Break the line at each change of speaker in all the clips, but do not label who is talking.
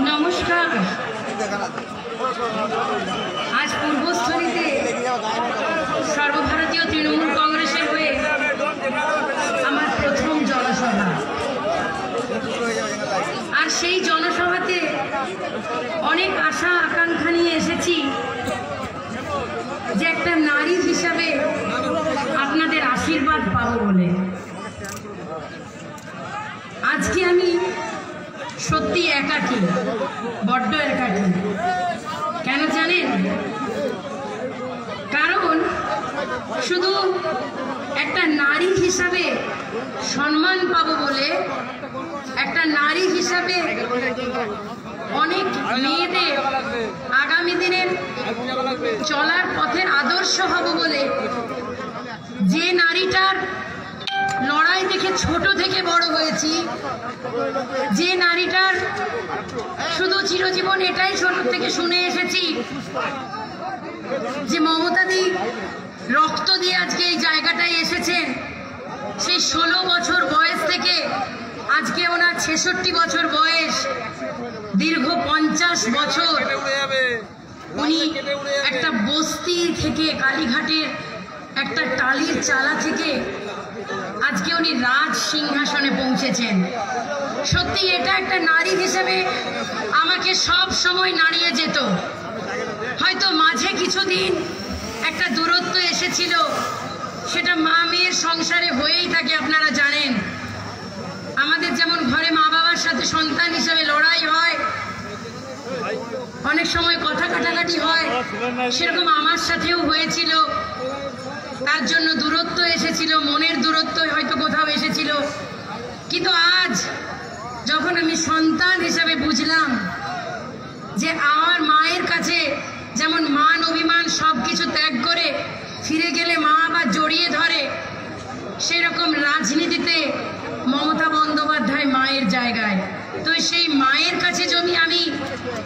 নমস্কার। আজ পূর্বস্থলীতে সর্বভারতীয় তৃণমূল কংগ্রেসের হয়ে আমার প্রথম জনসভা, আর সেই জনসভাতে অনেক আশা আকাঙ্ক্ষা নিয়ে এসেছি যে একটা নারী হিসাবে আপনাদের আশীর্বাদ পাবো বলে। আজকে আমি সত্যি একাকী, বড্ড একাকী। কেন জানেন? কারণ শুধু একটা নারী হিসাবে সম্মান পাবো বলে, একটা নারী হিসাবে অনেক মেয়েদের আগামী দিনের চলার পথের আদর্শ হব বলে, যে নারীটার লড়াই দেখে ছোট থেকে বড় হয়েছি, যে নারীটার শুধু চিরজীবন এটাই ছোট থেকে শুনে এসেছি যে মমতাদি রক্ত দিয়ে আজকে এই জায়গাটায় এসেছেন, সেই 16 বছর বয়স থেকে আজকে ওনার 66 বছর বয়স, দীর্ঘ 50 বছর উনি একটা বস্তি থেকে, কালীঘাটের একটা টালির চালা থেকে আজকে উনি রাজ সিংহাসনে পৌঁছেছেন। সত্যি এটা একটা নারী হিসেবে আমাকে সব সময় নাড়িয়ে যেত। হয়তো মাঝে কিছুদিন একটা দূরত্ব এসেছিল, সেটা মা মেয়ের সংসারে হয়েই থাকে। আপনারা জানেন, আমাদের যেমন ঘরে মা বাবার সাথে সন্তান হিসেবে লড়াই হয়, অনেক সময় কথা কাটাকাটি হয়, সেরকম আমার সাথেও হয়েছিল। তার জন্য দূরত্ব এসেছিল, মনের দূরত্ব হয়তো কোথাও এসেছিল। কিন্তু আজ যখন আমি সন্তান হিসাবে বুঝলাম যে আমার মায়ের কাছে যেমন মান অভিমান সব কিছু ত্যাগ করে ফিরে গেলে মা আবার জড়িয়ে ধরে, সেরকম রাজনীতিতে মমতা বন্দ্যোপাধ্যায় মায়ের জায়গায়। তো সেই মায়ের কাছে যদি আমি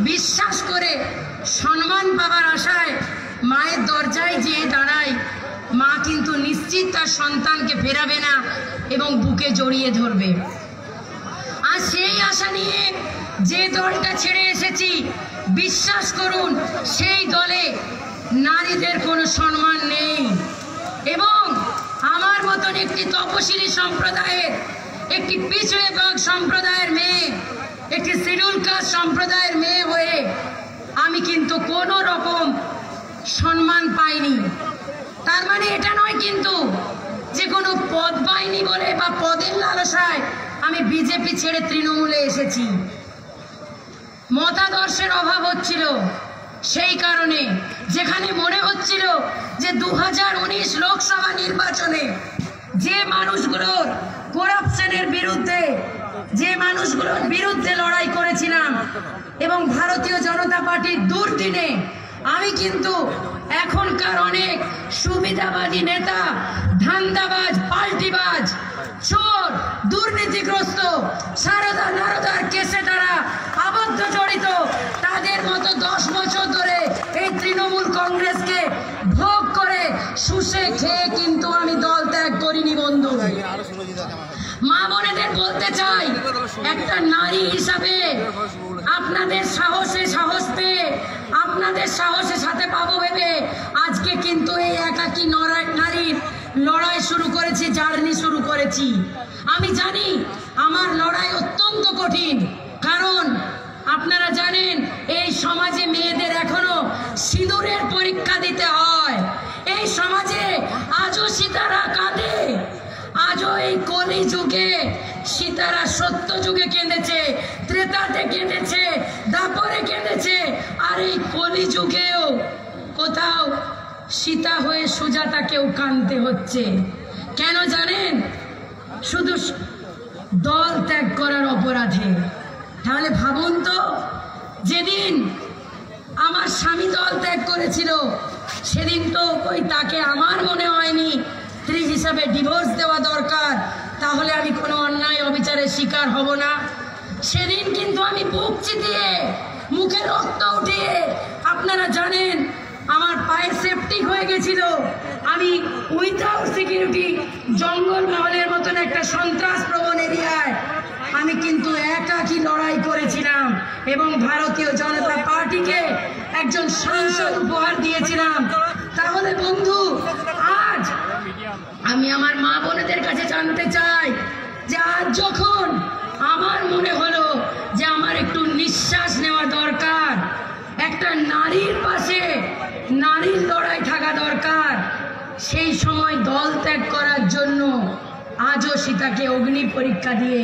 বিশ্বাস করে সম্মান পাবার আশায় মায়ের দরজায় যেয়ে দাঁড়াই, মা কিন্তু নিশ্চিত তার সন্তানকে ফেরাবে না এবং বুকে জড়িয়ে ধরবে। আর সেই আশা নিয়ে যে দলটা ছেড়ে এসেছি, বিশ্বাস করুন সেই দলে নারীদের কোনো সম্মান নেই। এবং আমার মতন একটি তপশিলি সম্প্রদায়ের, একটি পিছড়ে বর্গ সম্প্রদায়ের মেয়ে, একটি শিডিউল কাস্ট সম্প্রদায়ের মেয়ে হয়ে আমি কিন্তু কোনো রকম সম্মান পাইনি। তার মানে এটা নয় কিন্তু যে কোনো পদ পাইনি বলে বা পদের লালসায় আমি বিজেপি ছেড়ে তৃণমূলে এসেছি। মতাদর্শের অভাব হচ্ছিল, সেই কারণে যেখানে মনে হচ্ছিল যে 2019 লোকসভা নির্বাচনে যে মানুষগুলোর করাপশনের বিরুদ্ধে, যে মানুষগুলোর বিরুদ্ধে লড়াই করেছিলাম এবং ভারতীয় জনতা পার্টির দুর্দিনে আমি কিন্তু এখনকার অনেক সুবিধাবাদী নেতা, ধান্দাবাজ, পাল্টিবাজ, চোর, দুর্নীতিগ্রস্ত, সারদা নারদার কেসে তারা আবদ্ধ জড়িত, তাদের মতো 10 বছর ধরে এই তৃণমূল কংগ্রেসকে ভোগ করে শুষে খেয়ে কিন্তু আমি দল ত্যাগ করিনি বন্ধু। মা বোনেদের বলতে চাই, একটা নারী হিসাবে আপনাদের সাহসে সাহস পেয়ে, আপনাদের সাহসের সাথে পাবো ভেবে আজকে কিন্তু এই একাকী নারীর লড়াই শুরু করেছি, জার্নি শুরু করেছি। আমি জানি আমার লড়াই অত্যন্ত কঠিন, কারণ আপনারা জানেন এই সমাজে মেয়েদের এখনো সিঁদুরের পরীক্ষা দিতে হয়। এই সমাজে আজও সীতারা কাঁদে, আজও এই কলি যুগে সীতারা সত্য যুগে কেঁদেছে, ত্রেতাতে কেঁদেছে, দাপরে কেঁদেছে, আর এই কলিযুগেও কোথাও সীতা হয়ে সুজাতাকেও কাঁদতে হচ্ছে। কেন জানেন? শুধু দল ত্যাগ করার অপরাধে। তাহলে ভাবুন তো, যেদিন আমার স্বামী দল ত্যাগ করেছিল সেদিন তো তাকে আমার মনে হয়নি স্ত্রী হিসাবে ডিভোর্স দেওয়া দরকার, তাহলে আমি কোনো অন্যায় অবিচারের শিকার হব না। সেদিন কিন্তু আমি বুক চিতিয়ে মুখে রক্ত উঠিয়ে, আপনারা জানেন আমার পায়ে সেপটিক হয়ে গেছিল, আমি উইথাউট সিকিউরিটি জঙ্গলমহলের মতন একটা সন্ত্রাস প্রবণ এরিয়ায় আমি কিন্তু একাকী লড়াই করেছিলাম এবং ভারতীয় জনতা পার্টিকে একজন সাংসদ উপহার দিয়েছিলাম। তাহলে বন্ধু, আজ আমি আমার মা বোনেদের কাছে জানতে চাই যে আজ যখন আমার মনে হলো যে আমার একটু নিঃশ্বাস নেওয়া দরকার, একটা নারীর পাশে নারীর লড়াই থাকা দরকার, সেই সময় দল ত্যাগ করার জন্য আজও সীতাকে অগ্নি পরীক্ষা দিয়ে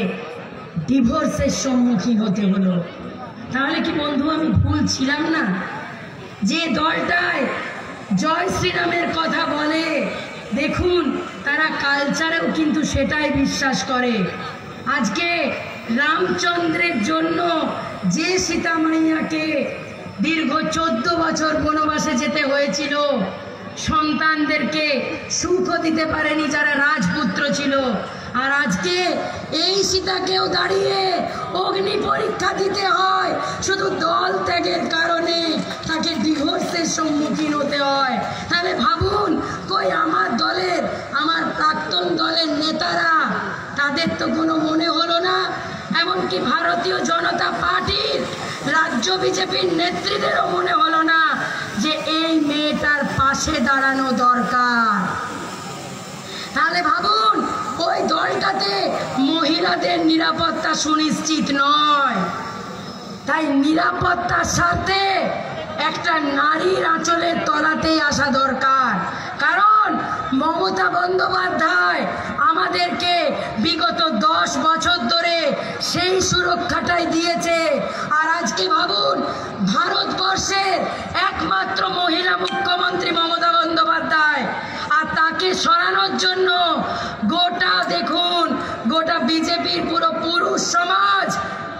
ডিভোর্সের সম্মুখীন হতে হলো। তাহলে কি বন্ধু আমি ভুল ছিলাম না? যে দলটায় জয় শ্রীরামের কথা বলে, দেখুন তারা কালচারেও কিন্তু সেটাই বিশ্বাস করে। আজকে রামচন্দ্রের জন্য যে সীতা মাইয়াকে দীর্ঘ 14 বছর বনবাসে যেতে হয়েছিল, সন্তানদেরকে সুখও দিতে পারেনি যারা রাজপুত্র ছিল, আর আজকে এই সীতাকেও দাঁড়িয়ে অগ্নি পরীক্ষা দিতে হয় শুধু দল ত্যাগের কারণে, তাকে ডিভোর্সের সম্মুখীন হতে হয়। তাহলে ভাবুন, কই আমার দলের, আমার প্রাক্তন দলের নেতারা, তাদের তো কোনো মনে হলো না? এমনকি ভারতীয় জনতা পার্টির রাজ্য বিজেপির নেত্রীদেরও মনে হলো না যে এই মেয়েটার পাশে দাঁড়ানো দরকার। তাহলে ভাবুন, ওই দলটাতে মহিলাদের নিরাপত্তা সুনিশ্চিত নয়, তাই নিরাপত্তার সাথে একটা নারীর আঁচলের তলাতেই আসা দরকার। কারণ মমতা বন্দ্যোপাধ্যায় আমাদেরকে বিগত 10 বছর ধরে সেই সুরক্ষাটাই দিয়েছে। আর আজকে ভাবুন, ভারতবর্ষের একমাত্র মহিলা মুখ্যমন্ত্রী মমতা বন্দ্যোপাধ্যায়, আর তাকে সরানোর জন্য গোটা দেখুন, গোটা বিজেপির পুরো পুরুষ সমাজ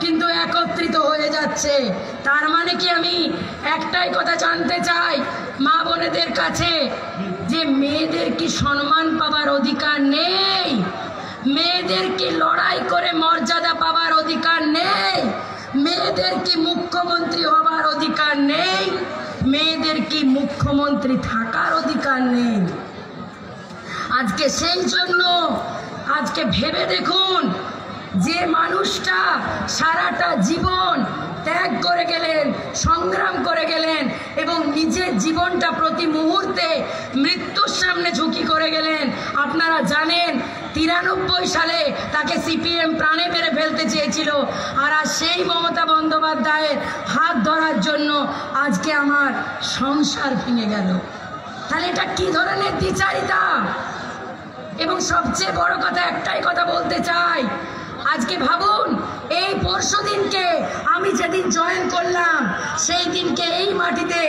কিন্তু একত্রিত হয়ে যাচ্ছে। তার মানে কি আমি একটাই কথা জানতে চাই মা বোনেদের কাছে, যে মেয়েদের কি সম্মান পাবার অধিকার নেই? মেয়েদের কি লড়াই করে মর্যাদা পাবার অধিকার নেই? মেয়েদের কি মুখ্যমন্ত্রী হবার অধিকার নেই? মেয়েদের কি মুখ্যমন্ত্রী থাকার অধিকার নেই? আজকে সেই জন্য আজকে ভেবে দেখুন, যে মানুষটা সারাটা জীবন ত্যাগ করে গেলেন, সংগ্রাম করে গেলেন এবং নিজের জীবনটা প্রতি মুহূর্তে মৃত্যুর সামনে ঝুঁকি করে গেলেন। আপনারা জানেন 93 সালে তাকে সিপিএম প্রাণে মেরে ফেলতে চেয়েছিল, আর আজ সেই মমতা বন্দ্যোপাধ্যায়ের হাত ধরার জন্য আজকে আমার সংসার ভেঙে গেল। তাহলে এটা কি ধরনের দ্বিচারিতা? এবং সবচেয়ে বড় কথা, একটাই কথা বলতে চাই, আজকে ভাবুন, এই পরশুদিনকে আমি যেদিন জয়েন করলাম, সেই দিনকে এই মাটিতে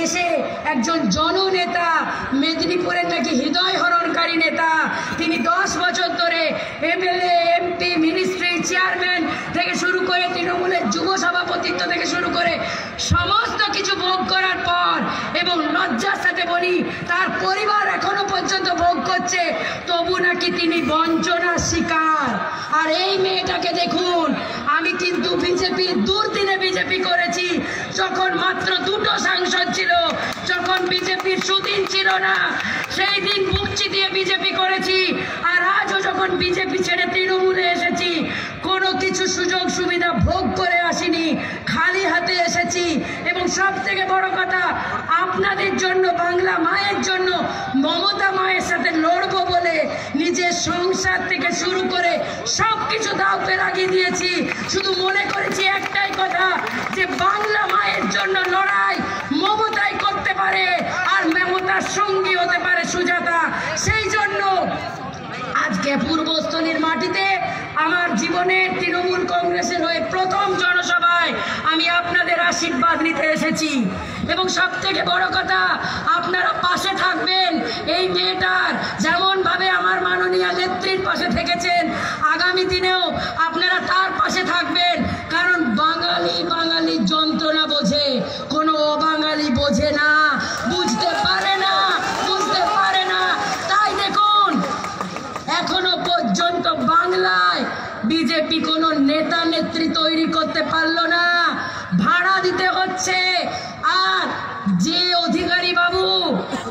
এসে একজন জননেতা, মেদিনীপুরের নাকি হৃদয় হরণকারী নেতা, তিনি 10 বছর ধরে এমএলএ, এমপি, মিনিস্ট্রি, চেয়ারম্যান থেকে শুরু করে তৃণমূলের যুব সভাপতিত্ব থেকে শুরু করে সমস্ত কিছু ভোগ করার পর, এবং লজ্জার সাথে বলি তার পরিবার এখনো পর্যন্ত ভোগ করছে, তবু নাকি তিনি বঞ্চনার শিকার। আর এই মেয়েটাকে দেখুন, আমি কিন্তু বিজেপি দুর্দিনে বিজেপি করেছি, যখন মাত্র 2টো সাংসদ ছিল, যখন বিজেপির সুদিন ছিল না, সেই দিন বুকচি দিয়ে বিজেপি করেছি। আর আজও যখন বিজেপি ছেড়ে তৃণমূলে এসেছি, কোনো কিছু সুযোগ সুবিধা ভোগ করে আসিনি, খালি হাতে এসেছি। এবং সব থেকে বড় কথা, আপনাদের জন্য, বাংলা মায়ের জন্য, মমতা মায়ের সাথে লড়বো বলে নিজের সংসার থেকে শুরু করে সব কিছু দাওতে লাগিয়ে দিয়েছি। শুধু মনে করেছি একটাই কথা, যে বাংলা মায়ের জন্য লড়াই মমতাই করতে পারে, আর মমতার সঙ্গী হতে পারে সুজাতা। সেই জন্য আজকে পূর্বস্থলীর মাটিতে আমার জীবনের তৃণমূল কংগ্রেসের হয়ে প্রথম জনসভা, জায়গায় আমি আপনাদের আশীর্বাদ নিতে এসেছি। এবং সব থেকে বড় কথা, আপনারা পাশে থাকবেন এই মেয়েটার, যেমনভাবে আমার মাননীয় নেত্রীর পাশে থেকেছেন, আগামী দিনেও আপনারা তার পাশে থাকবেন। কারণ বাঙালি বাঙালির যন্ত্রণা বোঝে, কোনো অবাঙালি বোঝে না, বুঝতে পারে না, বুঝতে পারে না। তাই দেখুন, এখনো পর্যন্ত বাংলায় বিজেপি কোনো নেতা নেত্রী তৈরি করতে পারলো না, ভাড়া দিতে হচ্ছে। আর যে অধিকারী বাবু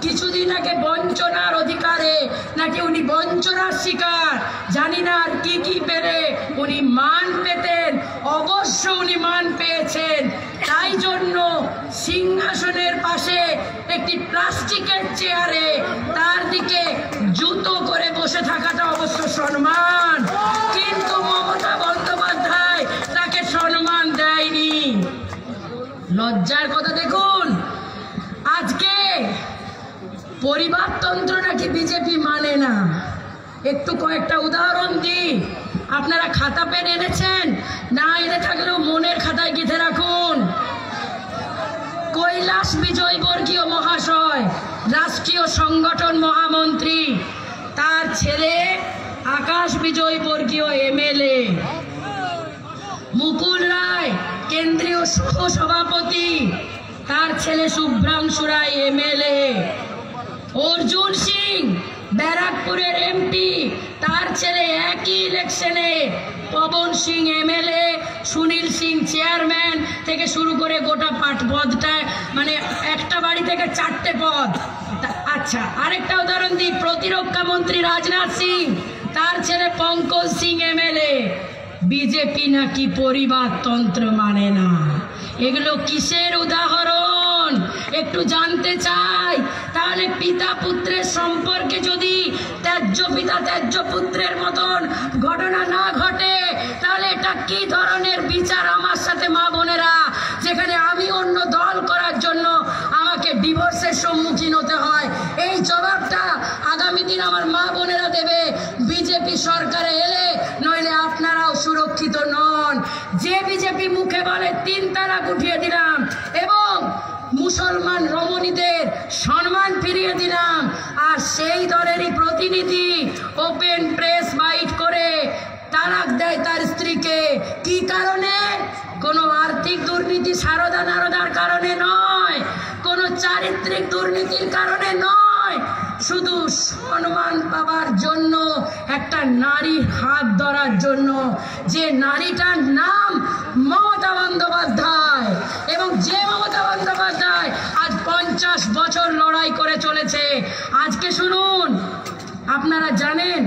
কিছুদিন আগে বঞ্চনার অধিকারে নাকি উনি বঞ্চনার শিকার, জানি না আর কি কি পেরে উনি মান পেতেন, অবশ্য উনি মান পেয়েছেন। তাই জন্য সিংহাসনের পাশে একটি প্লাস্টিকের চেয়ারে তার দিকে জুতো করে বসে থাকাটা অবশ্য সম্মান, কিন্তু মমতা বন্দ্যোপাধ্যায় তাকে সম্মান দেয়নি। লজ্জার কথা। দেখুন, আজকে পরিবারতন্ত্র নাকি বিজেপি মানে না। একটু কয়েকটা উদাহরণ দিই। আপনারা খাতা পেন এনেছেন? না এনে থাকলেও মনের খাতায় গেঁথে রাখুন। কৈলাস বিজয় বর্গীয় মহাশয়, রাষ্ট্রীয় সংগঠন মহামন্ত্রী, তার ছেলে আকাশ বিজয় বর্গীয় এমএলএ। মুকুল রায়, কেন্দ্রীয় সহ সভাপতি, তার ছেলে শুভ্রাংশু রায় এমএলএ। অর্জুন সিং, ব্যারাকপুরের এমপি, তার ছেলে একই ইলেকশনে পবন সিং এমএলএ, সুনীল সিং চেয়ারম্যান থেকে শুরু করে গোটা পদটা, মানে একটা বাড়ি থেকে 4টে পদ। আচ্ছা, আরেকটা উদাহরণ দিই। প্রতিরক্ষা মন্ত্রী রাজনাথ সিং, তার ছেলে পঙ্কজ সিং এমএলএ। বিজেপি নাকি পরিবারতন্ত্র মানে না। এগুলো কিসের উদাহরণ একটু জানতে চাই। তাহলে পিতা পুত্রের সম্পর্কে যদি ত্যায্য পিতা ত্যায্য পুত্রের মতন ঘটনা না ঘটে, তাহলে এটা কি ধরনের বিচার আমার সাথে মা বোনেরা, যেখানে আমি অন্য দল করার জন্য আমাকে ডিভোর্সের সম্মুখীন হতে হয়? এই জবাবটা আগামী দিন আমার মা বোনেরা দেবে বিজেপি সরকারে এলে, নইলে আপনারাও সুরক্ষিত নন। যে বিজেপি মুখে বলে 3 তালাক উঠিয়ে দিলাম এবং মুসলমান রমণীদের সম্মান ফিরিয়ে দিলাম, আর সেই দলেরই প্রতিনিধি ওপেন প্রেস বাইট করে তালাক দেয় তার স্ত্রীকে। কি কারণে? কোনো আর্থিক দুর্নীতি সারদা নারদার কারণে নয়, কোনো চারিত্রিক দুর্নীতির কারণে নয়, শুধু সম্মান পাবার জন্য, একটা নারীর হাত ধরার জন্য। যে নারীটার নাম মমতা বন্দ্যোপাধ্যায়, এবং যে মমতা বন্দ্যোপাধ্যায় আজ 50 বছর লড়াই করে চলেছে। আজকে শুনুন, আপনারা জানেন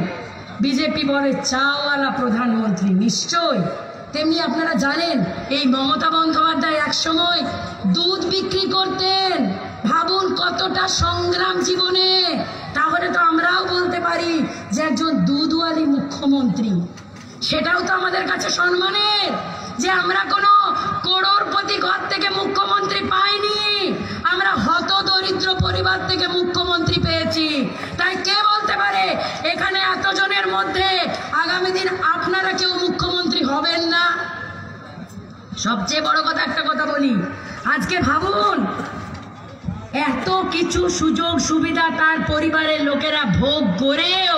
বিজেপি বলে চাওয়ালা প্রধানমন্ত্রী, নিশ্চয় তেমনি আপনারা জানেন এই মমতা বন্দ্যোপাধ্যায় একসময় দুধ বিক্রি করতেন। ভাবুন কতটা সংগ্রাম জীবনে। তাহলে তো আমরাও বলতে পারি যে একজন দুধওয়ালি মুখ্যমন্ত্রী। সেটাও তো আমাদের কাছে সম্মানের যে আমরা কোনো করোড়পতি ঘর থেকে মুখ্যমন্ত্রী পাইনি, আমরা হত দরিদ্র পরিবার থেকে মুখ্যমন্ত্রী পেয়েছি। তাই কে বলতে পারে এখানে এতজনের মধ্যে আগামী দিন আপনারা কেউ মুখ্যমন্ত্রী হবেন না? সবচেয়ে বড় কথা, একটা কথা বলি, আজকে ভাবুন এত কিছু সুযোগ সুবিধা তার পরিবারের লোকেরা ভোগ করেও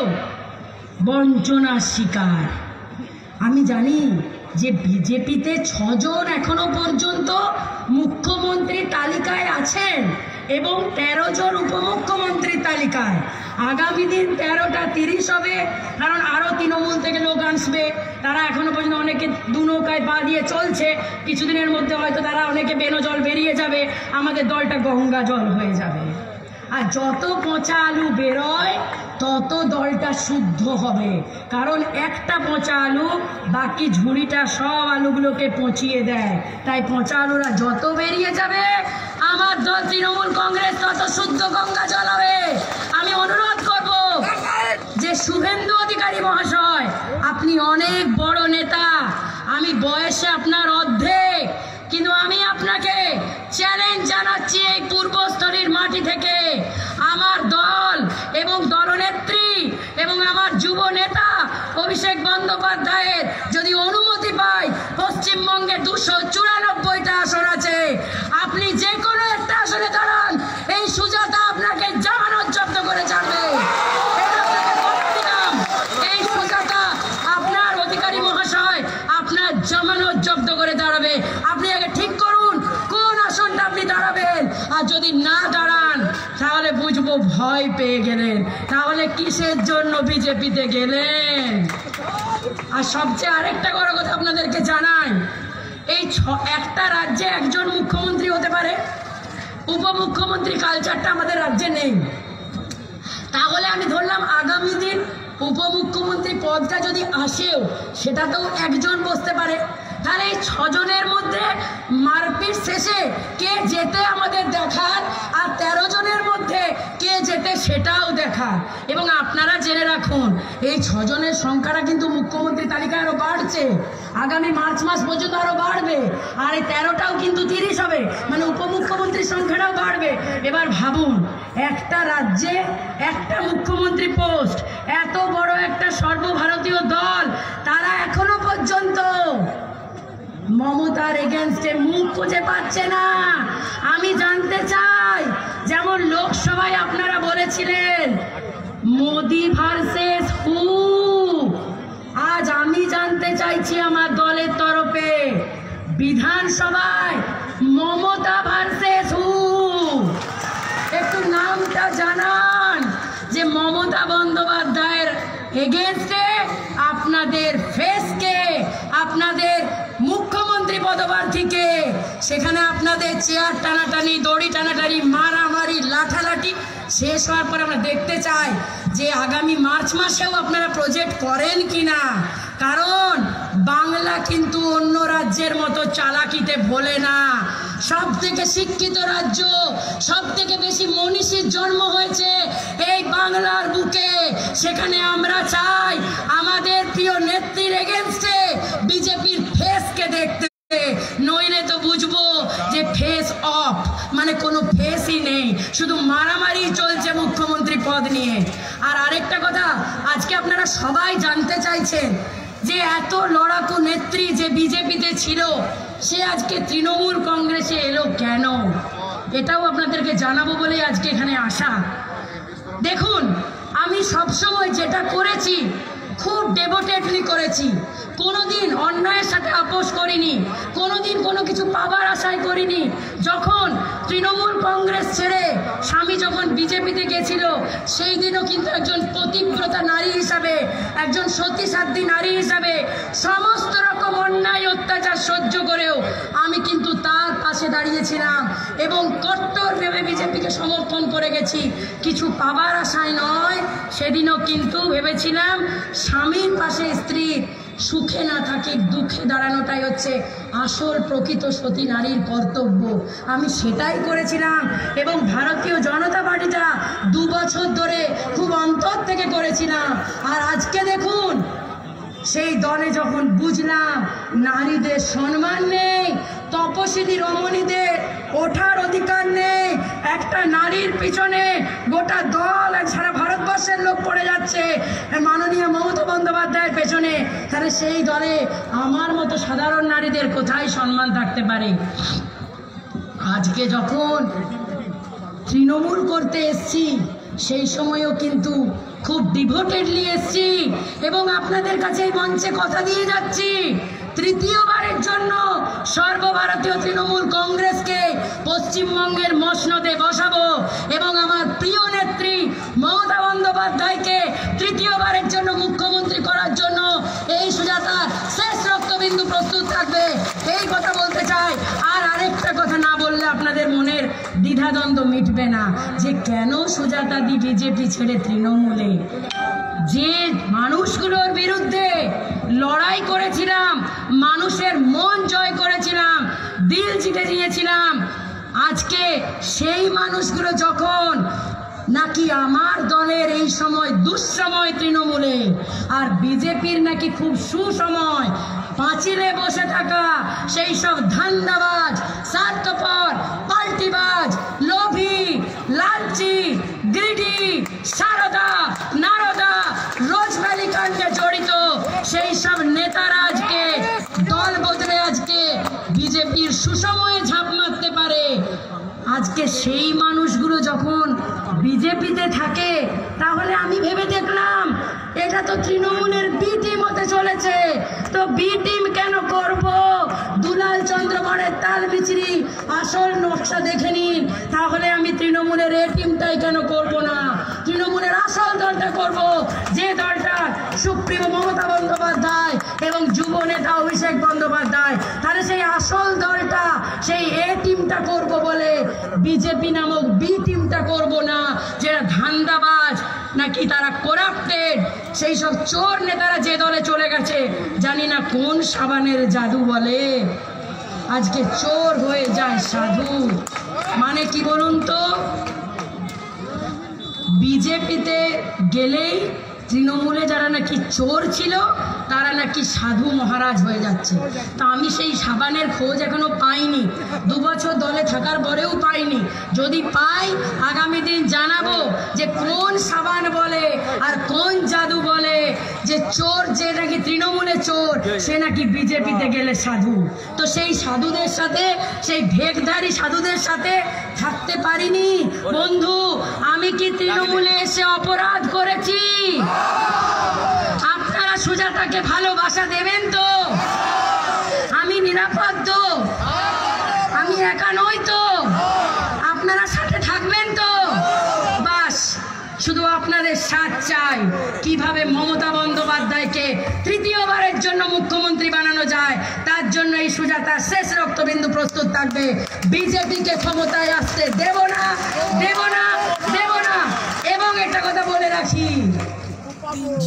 বঞ্চনার শিকার। আমি জানি যে বিজেপিতে 6 জন এখনো পর্যন্ত মুখ্যমন্ত্রী তালিকায় আছেন এবং 13 জন উপমুখ্যমন্ত্রী তালিকায়। আগামী দিন 13টা 30 হবে, কারণ আরও তৃণমূল থেকে লোক আসবে। তারা এখনো পর্যন্ত অনেকে দু নৌকায় পা দিয়ে চলছে, কিছুদিনের মধ্যে হয়তো তারা অনেকে বেনো জল বেরিয়ে যাবে, আমাদের দলটা গঙ্গা জল হয়ে যাবে। আর যত পচা আলু বেরোয় তত দলটা শুদ্ধ হবে, কারণ একটা পচা আলু বাকি ঝুড়িটা সব আলুগুলোকে পচিয়ে দেয়। তাই পচা আলুরা যত বেরিয়ে যাবে আমার দল তৃণমূল কংগ্রেস তত শুদ্ধ গঙ্গা জল হবে। আমি অনুরোধ করব যে শুভেন্দু অধিকারী মহাশয়, আপনি অনেক বড় নেতা, আমি বয়সে আপনার অর্ধেক, কিন্তু আমি আপনাকে চ্যালেঞ্জ জানাচ্ছি এই পূর্বস্থলীর মাটি থেকে, আমার দল এবং দলনেত্রী এবং আমার যুব নেতা অভিষেক বন্দ্যোপাধ্যায়ের যদি অনুমতি পায় পশ্চিমবঙ্গে 244 আর যদি না দাঁড়ান তাহলে বুঝবো ভয় পেয়ে গেলেন। তাহলে কিসের জন্য বিজেপিতে গেলেন? আর সবচেয়ে আরেকটা বড় কথা আপনাদেরকে জানাই, এই একটা রাজ্যে একজন মুখ্যমন্ত্রী হতে পারে, উপমুখ্যমন্ত্রী কালচারটা আমাদের রাজ্যে নেই। তাহলে আমি ধরলাম আগামী দিন উপমুখ্যমন্ত্রী পদটা যদি আসেও সেটাতেও একজন বসতে পারে। তাহলে এই 6 জনের মধ্যে মারপিট শেষে কে যেতে আমাদের দেখার, আর 13 জনের মধ্যে কে যেতে সেটাও দেখার। এবং আপনারা জেনে রাখুন, এই 6 জনের সংখ্যাটা কিন্তু মুখ্যমন্ত্রী তালিকায় আরো বাড়ছে, আগামী মার্চ মাস পর্যন্ত আরো বাড়বে। আর এই 13টাও কিন্তু 30 হবে, মানে উপমুখ্যমন্ত্রীর সংখ্যাটাও বাড়বে। এবার ভাবুন, একটা রাজ্যে একটা মুখ্যমন্ত্রী পোস্ট, এত বড় একটা সর্বভারতীয় দল, তারা এখনো পর্যন্ত মমতার এগেনস্টে মুখ খুঁজে পাচ্ছে না। আমি জানতে চাই, যেমন লোকসভায় আপনারা বলেছিলেন মোদি ভার্সেস হু, আজ আমি জানতে চাইছি আমার দলের তরফে বিধানসভায় মমতা ভার্সেস হু। একটু নামটা জানান, যে মমতা বন্দ্যোপাধ্যায়ের এগেনস্টে আপনাদের ফেসকে, আপনাদের মুখ্যমন্ত্রী পদপ্রার্থীকে, সেখানে আপনাদের চেয়ার টানাটানি, দড়ি টানাটানি, মারামারি, লাঠালাঠি শেষ হওয়ার পর আমরা দেখতে চাই যে আগামী মার্চ মাসেও আপনারা প্রজেক্ট করেন কিনা। কারণ বাংলা কিন্তু অন্য রাজ্যের মতো চালাকিতে ভোলে না। সব থেকে শিক্ষিত রাজ্য, সব থেকে বেশি মনীষীর জন্ম হয়েছে এই বাংলার বুকে। সেখানে আমরা চাই আমাদের প্রিয় নেত্রীর এগেনস্টে বিজেপির ফেসকে দেখতে, নইলে তো বুঝবো যে ফেস অফ, মানে কোনো ফেসই নেই, শুধু মারামারি চলছে মুখ্যমন্ত্রী পদ নিয়ে। আর আরেকটা কথা, আজকে আপনারা সবাই জানতে চাইছেন যে এত লড়াকু নেত্রী যে বিজেপিতে ছিল, সে আজকে তৃণমূল কংগ্রেসে এলো কেন? এটাও আপনাদেরকে জানাবো বলে আজকে এখানে আসা। দেখুন, আমি সবসময় যেটা করেছি খুব ডেভোটেডলি করেছি, কোনোদিন অন্যায়ের সাথে আপোষ করিনি, কোনোদিন কোনো কিছু পাবার আশায় করিনি। যখন তৃণমূল কংগ্রেস ছেড়ে স্বামী যখন বিজেপিতে গেছিল, সেই দিনও কিন্তু একজন পতিব্রতা নারী হিসাবে, একজন সতী সাধ্বী নারী হিসাবে সমস্ত রকম অন্যায় অত্যাচার সহ্য করেও আমি কিন্তু তার পাশে দাঁড়িয়েছিলাম এবং কট্টর ভেবে বিজেপিকে সমর্থন করে গেছি, কিছু পাবার আশায় নয়। সেদিনও কিন্তু ভেবেছিলাম স্বামীর পাশে স্ত্রীর সুখে না থাকে দুঃখে দাঁড়ানোটাই হচ্ছে আসল প্রকৃত সতী নারীর কর্তব্য। আমি সেটাই করেছিলাম এবং ভারতীয় জনতা পার্টিটা 2 বছর ধরে খুব অন্তর থেকে করেছিলাম। আর আজকে দেখুন, সেই দলে যখন বুঝলাম নারীদের সম্মান নেই, তপশিলি রমণীদের ওঠার অধিকার নেই, একটা নারীর পিছনে গোটা দল সারা ভারতবর্ষের লোক পড়ে যাচ্ছে মাননীয় মমতা বন্দ্যোপাধ্যায়ের পেছনে, তাহলে সেই দলে আমার মতো সাধারণ নারীদের কোথায় সম্মান থাকতে পারে? আজকে যখন তৃণমূল করতে এসছি, সেই সময়ও কিন্তু খুব ডিভোটেডলি এসছি এবং আপনাদের কাছে এই মঞ্চে কথা দিয়ে যাচ্ছি, তৃতীয়বারের জন্য সর্বভারতীয় তৃণমূল কংগ্রেসকে পশ্চিমবঙ্গের মসনদে বসাবো এবং আমার প্রিয় নেত্রী মমতা বন্দ্যোপাধ্যায়কে তৃতীয়বারের জন্য মুখ্যমন্ত্রী করার জন্য এই সুজাতার শেষ রক্তবিন্দু প্রস্তুত থাকবে, এই কথা বলতে চাই। আর আরেকটা কথা না বললে আপনাদের মনের দ্বিধাদ্বন্দ্ব মিটবে না, যে কেন সুজাতা দি বিজেপি ছেড়ে তৃণমূলে। যে মানুষগুলোর বিরুদ্ধে লড়াই করেছিলাম, মানুষের মন জয় করেছিলাম, দিল জিতে নিয়েছিলাম, আজকে সেই মানুষগুলো যখন নাকি আমার দলের এই সময় দুঃসময় তৃণমূলে, আর বিজেপির নাকি খুব সুসময়, পাঁচিলে বসে থাকা সেই সব ধান্দাবাজ, স্বার্থপর, পাল্টিবাজ, লোভী, লালচি, গ্রিডি, সারদা, নারদা, রোজভ্যালি কাণ্ডে জড়িত সেই সব নেতারা আজকে দল বদলে আজকে বিজেপির সুসময়ে ঝাঁপ মারতে পারে। আজকে সেই মানুষগুলো যখন বিজেপিতে থাকে, তাহলে আমি ভেবে দেখলাম এটা তো তৃণমূলের বি টিম হতে চলেছে, তো বি টিম কেন করব? দুলাল চন্দ্র বড়ের জাল বিচরি আসল নকশা দেখে নিন, তাহলে আমি তৃণমূলের এই টিমটাই কেন করব না, তৃণমূলের আসল দলটা করব, যে দলটা সুপ্রিমো মমতা বন্দ্যোপাধ্যায় এবং যুব নেতা অভিষেক বন্দ্যোপাধ্যায়, তাহলে সেই আসল দলটা, সেই এ টিমটা করব বলে বিজেপি নামক বি টিমটা করব না, যারা ধান্দাবাজ নাকি তারা করাপ্টেড, সেই সব চোর নেতারা যে দলে চলে গেছে, জানি না কোন সাবানের জাদু বলে, আজকে চোর হয়ে যায় সাধু। মানে কি বলুন তো, বিজেপিতে গেলেই তৃণমূলে যারা নাকি চোর ছিল তারা নাকি সাধু মহারাজ হয়ে যাচ্ছে। তা আমি সেই সাবানের খোঁজ এখনো পাইনি, 2 বছর দলে থাকার পরেও পাইনি। যদি পাই আগামী দিন জানাবো যে কোন সাবান বলে আর কোন জাদু বলে যে চোর, যে নাকি তৃণমূলে চোর সে নাকি বিজেপিতে গেলে সাধু। তো সেই সাধুদের সাথে, সেই ভেকধারী সাধুদের সাথে থাকতে পারিনি। বন্ধু, আমি কি তৃণমূলে এসে অপরাধ করেছি? আপনারা সুজাতাকে ভালোবাসা দেবেন তো? আমি নিরাপদ তো? আমি একা নই তো? আপনারা সাথে থাকবেন তো? বাস, শুধু আপনাদের সাথ চাই। কিভাবে মমতা বন্দ্যোপাধ্যায়কে তৃতীয়বারের জন্য মুখ্যমন্ত্রী বানানো যায়, তার জন্য এই সুজাতার শেষ রক্তবিন্দু প্রস্তুত থাকবে। বিজেপিকে ক্ষমতায় আসতে দেব না, দেব না, দেব না। এবং একটা কথা বলে রাখি,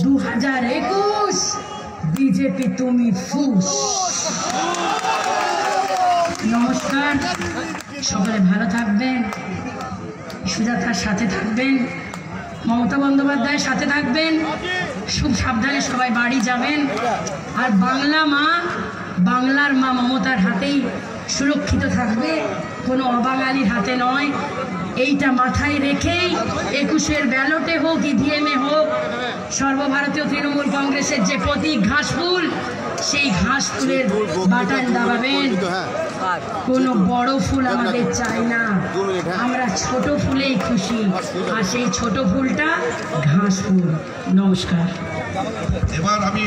2021 বিজেপি তুমি ফুস। নমস্কার, সকলে ভালো থাকবেন, সুজাতার সাথে থাকবেন, মমতা বন্দ্যোপাধ্যায়ের সাথে থাকবেন, খুব সাবধানে সবাই বাড়ি যাবেন। আর বাংলার মা মমতার হাতেই সুরক্ষিত থাকবে, কোনো অবাঙালির হাতে নয়। এইটা মাথায় রেখেই 21-এর ব্যালটে হোক, ইভিএমে হোক, সর্বভারতীয় তৃণমূল কংগ্রেসের যে প্রতীক ঘাসফুল, সেই ঘাসফুলের বাটন দাবাবেন। কোনো বড় ফুল আমাদের চাই না, আমরা ছোট ফুলেই খুশি, আর সেই ছোট ফুলটা ঘাসফুল। নমস্কার।
এবার আমি